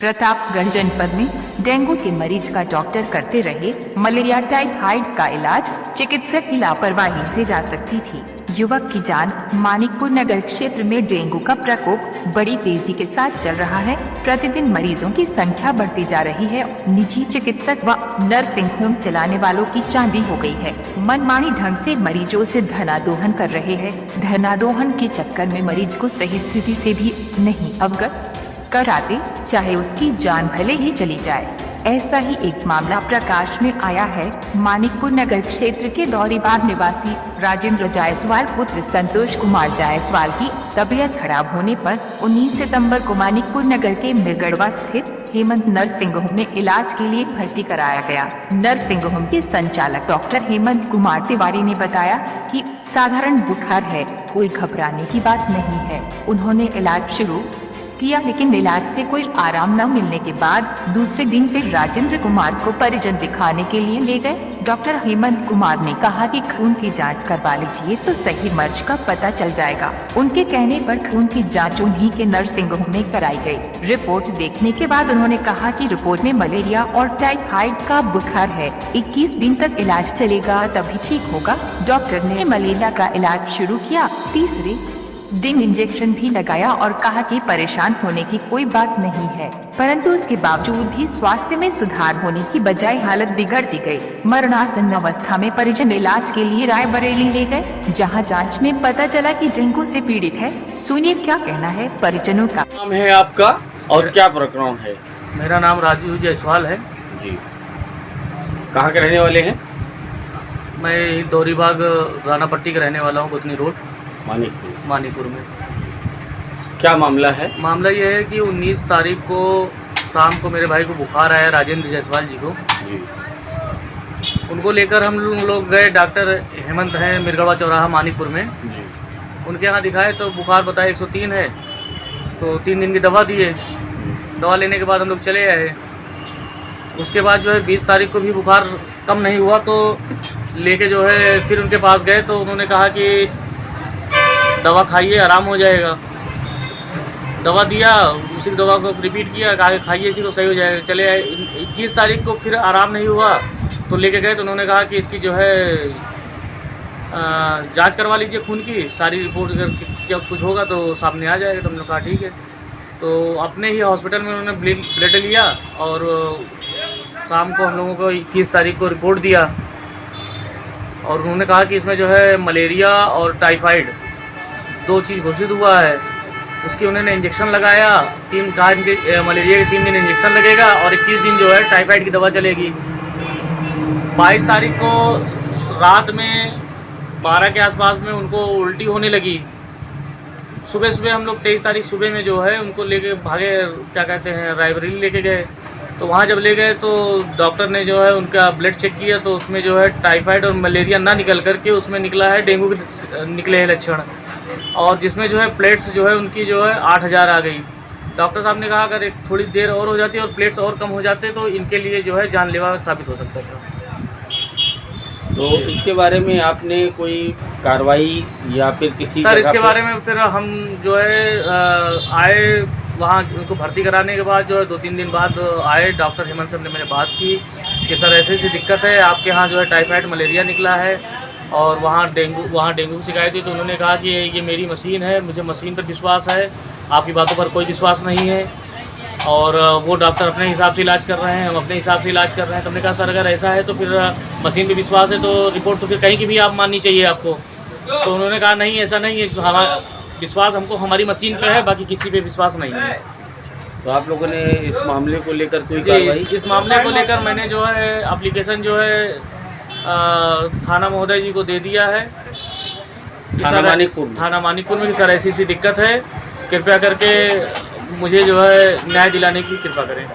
प्रतापगढ़ जनपद में डेंगू के मरीज का डॉक्टर करते रहे मलेरिया टाइफाइड का इलाज चिकित्सक की लापरवाही से जा सकती थी। युवक की जान। मानिकपुर नगर क्षेत्र में डेंगू का प्रकोप बड़ी तेजी के साथ चल रहा है। प्रतिदिन मरीजों की संख्या बढ़ती जा रही है। निजी चिकित्सक व नर्सिंग होम चलाने वालों की चांदी हो गई है। मनमानी ढंग से मरीजों से धनादोहन कर रहे हैं। धनादोहन के चक्कर में मरीज को सही स्थिति से भी नहीं अवगत कराते, चाहे उसकी जान भले ही चली जाए। ऐसा ही एक मामला प्रकाश में आया है। मानिकपुर नगर क्षेत्र के दौरीबाग निवासी राजेंद्र जायसवाल पुत्र संतोष कुमार जायसवाल की तबीयत खराब होने पर 19 सितंबर को मानिकपुर नगर के मिरगड़वा स्थित हेमंत नर्सिंग होम में इलाज के लिए भर्ती कराया गया। नर्सिंग होम के संचालक डॉक्टर हेमंत कुमार तिवारी ने बताया कि साधारण बुखार है, कोई घबराने की बात नहीं है। उन्होंने इलाज शुरू किया, लेकिन इलाज से कोई आराम न मिलने के बाद दूसरे दिन फिर राजेंद्र कुमार को परिजन दिखाने के लिए ले गए। डॉक्टर हेमंत कुमार ने कहा कि खून की जांच करवा लीजिए तो सही मर्ज का पता चल जाएगा। उनके कहने पर खून की जांच उन्हीं के नर्सिंग होम में कराई गई। रिपोर्ट देखने के बाद उन्होंने कहा कि रिपोर्ट में मलेरिया और टाइफाइड का बुखार है। 21 दिन तक इलाज चलेगा, तभी ठीक होगा। डॉक्टर ने मलेरिया का इलाज शुरू किया। तीसरे दिन इंजेक्शन भी लगाया और कहा कि परेशान होने की कोई बात नहीं है, परंतु उसके बावजूद भी स्वास्थ्य में सुधार होने की बजाय हालत बिगड़ती गई। मरणासन अवस्था में परिजन इलाज के लिए रायबरेली ले गए, जहां जांच में पता चला कि डेंगू से पीड़ित है। सुनिए क्या कहना है परिजनों का। नाम है आपका और क्या प्रकरण है? मेरा नाम राजू जायसवाल है जी। कहाँ के रहने वाले हैं? मैं दौरीबाग राना पट्टी का रहने वाला हूँ, गुतनी रोड मानीपुर में। क्या मामला है? मामला ये है कि 19 तारीख को शाम को मेरे भाई को बुखार आया, राजेंद्र जायसवाल जी को। जी। उनको लेकर हम लोग गए। डॉक्टर हेमंत हैं, मिरगड़वा चौराहा मानीपुर में। जी। उनके यहाँ दिखाए तो बुखार बताया 103 है, तो 3 दिन की दवा दिए। दवा लेने के बाद हम लोग चले आए। उसके बाद जो है 20 तारीख को भी बुखार कम नहीं हुआ, तो लेके जो है फिर उनके पास गए तो उन्होंने कहा कि दवा खाइए, आराम हो जाएगा। दवा दिया, उसी दवा को रिपीट किया, कहा खाइए इसी को सही हो जाएगा। चले आए। 21 तारीख को फिर आराम नहीं हुआ तो लेके गए तो उन्होंने कहा कि इसकी जो है जांच करवा लीजिए खून की, सारी रिपोर्ट अगर क्या कुछ होगा तो सामने आ जाएगा। तो हमने कहा ठीक है। तो अपने ही हॉस्पिटल में उन्होंने ब्लड लिया और शाम को हम लोगों को 21 तारीख को रिपोर्ट दिया और उन्होंने कहा कि इसमें जो है मलेरिया और टाइफाइड 2 चीज़ घोषित हुआ है। उसकी उन्होंने इंजेक्शन लगाया। 3 मलेरिया के 3 दिन इंजेक्शन लगेगा और 21 दिन जो है टाइफाइड की दवा चलेगी। 22 तारीख को रात में 12 के आसपास में उनको उल्टी होने लगी। सुबह हम लोग 23 तारीख सुबह में जो है उनको लेके भागे, क्या कहते हैं, रायबरेली लेके गए। तो वहाँ जब ले गए तो डॉक्टर ने जो है उनका ब्लड चेक किया तो उसमें जो है टाइफाइड और मलेरिया ना निकल करके उसमें निकला है डेंगू के निकले हैं लक्षण, और जिसमें जो है प्लेट्स जो है उनकी जो है 8000 आ गई। डॉक्टर साहब ने कहा अगर एक थोड़ी देर और हो जाती और प्लेट्स और कम हो जाते तो इनके लिए जो है जानलेवा साबित हो सकता था। तो इसके बारे में आपने कोई कार्रवाई या फिर किसी सर इसके बारे में फिर हम जो है आए वहाँ, उनको भर्ती कराने के बाद जो है 2-3 दिन बाद आए। डॉक्टर हेमंत साहब ने मैंने बात की कि सर ऐसी ऐसी दिक्कत है, आपके यहाँ जो है टाइफाइड मलेरिया निकला है और वहाँ डेंगू की शिकायत हुई। तो उन्होंने कहा कि ये मेरी मशीन है, मुझे मशीन पर विश्वास है, आपकी बातों पर कोई विश्वास नहीं है। और वो डॉक्टर अपने हिसाब से इलाज कर रहे हैं, हम अपने हिसाब से इलाज कर रहे हैं। तो हमने कहा सर अगर ऐसा है तो फिर मशीन पे विश्वास है तो रिपोर्ट तो फिर कहीं की भी आप माननी चाहिए आपको। तो उन्होंने कहा नहीं, ऐसा नहीं है, हमारा विश्वास हमको हमारी मशीन पे है, बाकी किसी पे विश्वास नहीं है। तो आप लोगों ने इस मामले को लेकर कोई कार्रवाई? इस मामले को लेकर मैंने जो है एप्लीकेशन जो है थाना महोदय जी को दे दिया है, थाना मानिकपुर में कि सर ऐसी दिक्कत है, कृपया करके मुझे जो है न्याय दिलाने की कृपा करें।